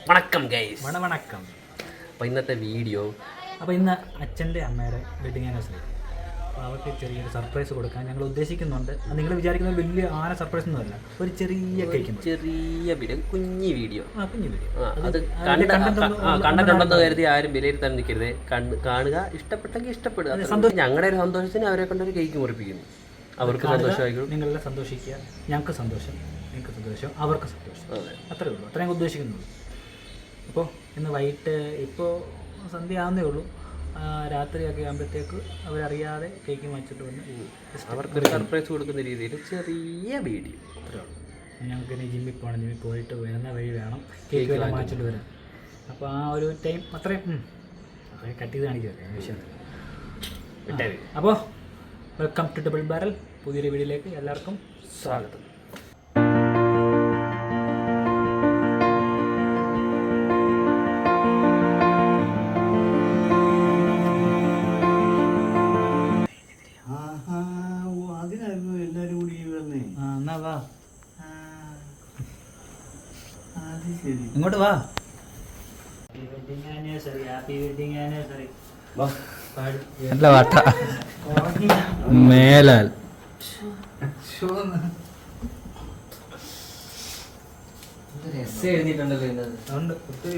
വണക്കം ഗൈസ്. വണക്കം. അപ്പോൾ ഇന്നത്തെ വീഡിയോ, അപ്പോൾ ഇന്ന് അച്ഛൻ്റെ അമ്മയുടെ വെഡിങ് ആനിവേഴ്സറി. അപ്പോൾ അവർക്ക് ചെറിയൊരു സർപ്രൈസ് കൊടുക്കാൻ ഞങ്ങൾ ഉദ്ദേശിക്കുന്നുണ്ട്. നിങ്ങൾ വിചാരിക്കുന്ന വലിയ ആന സർപ്രൈസ് ഒന്നുമല്ല, ഒരു ചെറിയ കേക്ക്, ചെറിയ വീഡിയോ, കുഞ്ഞു വീഡിയോ. അത് കണ്ടിട്ടുണ്ടെന്ന് കരുതി ആരും വിലയിരുത്താൻ നിൽക്കരുത്. കാണുക, ഇഷ്ടപ്പെട്ടെങ്കിൽ ഇഷ്ടപ്പെടുക. ഞങ്ങളുടെ ഒരു സന്തോഷത്തിന് അവരെ കൊണ്ടൊരു കേക്ക് മുറിപ്പിക്കുന്നു. അവർക്ക് സന്തോഷമായിരിക്കും. നിങ്ങളെല്ലാം സന്തോഷിക്കുക. ഞങ്ങൾക്ക് സന്തോഷം, നിങ്ങൾക്ക് സന്തോഷം, അവർക്ക് സന്തോഷം. അത്രേ ഉള്ളൂ, അത്രയും ഉദ്ദേശിക്കുന്നുള്ളൂ. അപ്പോൾ ഇന്ന് വൈകിട്ട് ഇപ്പോൾ സന്ധ്യ ആവുന്നേ ഉള്ളൂ. രാത്രിയൊക്കെ ആകുമ്പോഴത്തേക്ക് അവരറിയാതെ കേക്ക് വാങ്ങിച്ചിട്ട് വന്ന് അവർക്കൊരു സർപ്രൈസ് കൊടുക്കുന്ന രീതിയിൽ ചെറിയ വീഡിയോ. അത്രേ ഉള്ളൂ. ഞങ്ങൾക്ക് ഇനി ജിമ്മിൽ പോകണം. ജിമ്മിൽ പോയിട്ട് വരുന്ന വഴി വേണം കേക്ക് എല്ലാം വാങ്ങിച്ചിട്ട് വരാൻ. അപ്പോൾ ആ ഒരു ടൈം അത്രയും കട്ട് ചെയ്ത് കാണിക്കുക വിഷയം. അപ്പോൾ വെൽക്കം ടു ഡബിൾ ബാരൽ. പുതിയൊരു വീഡിയോയിലേക്ക് എല്ലാവർക്കും സ്വാഗതം. ഇങ്ങോട്ട് വാ. നല്ല വാട്ട മേലാൽ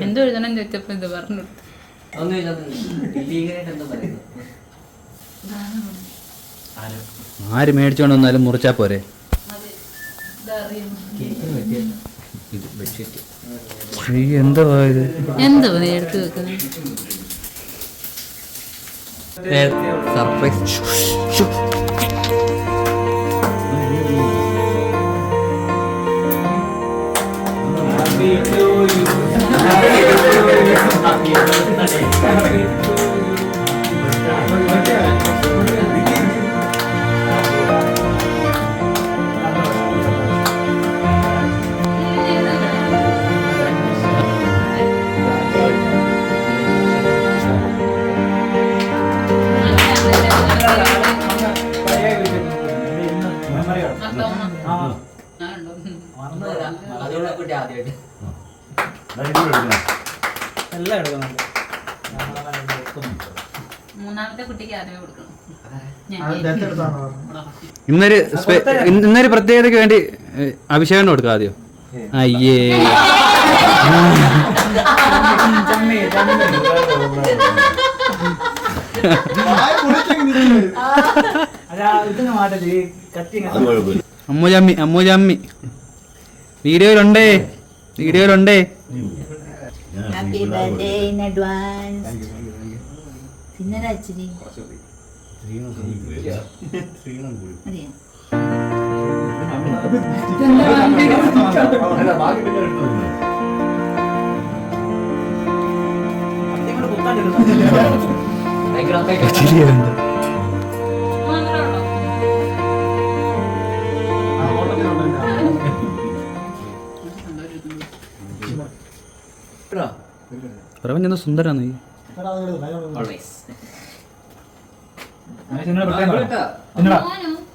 എന്തോ എഴുതണം ചോദിച്ചപ്പോ ഇത് പറഞ്ഞു. ആര് മേടിച്ചോണ്ട് വന്നാലും മുറിച്ചാ പോരെ. എന്തോ ഇത്, എന്തോ എടുത്ത് വെക്കുന്നത് സർപ്രൈസ്. എല്ലാം എടുക്കുന്നുണ്ട്. മൂന്നാമത്തെ കുട്ടിക്ക് ആദ്യമേ കൊടുക്കണം. ഇന്നൊരു പ്രത്യേകതയ്ക്ക് വേണ്ടി അഭിഷേകം കൊടുക്കാം ആദ്യം. അയ്യേ അമ്മൂജമ്മി, അമ്മൂജമ്മി വീഡിയോയിലുണ്ടേ. Happy birthday in advance. Sinnara achiri. Adiya. പ്രപഞ്ച സുന്ദരാണ് ഈ.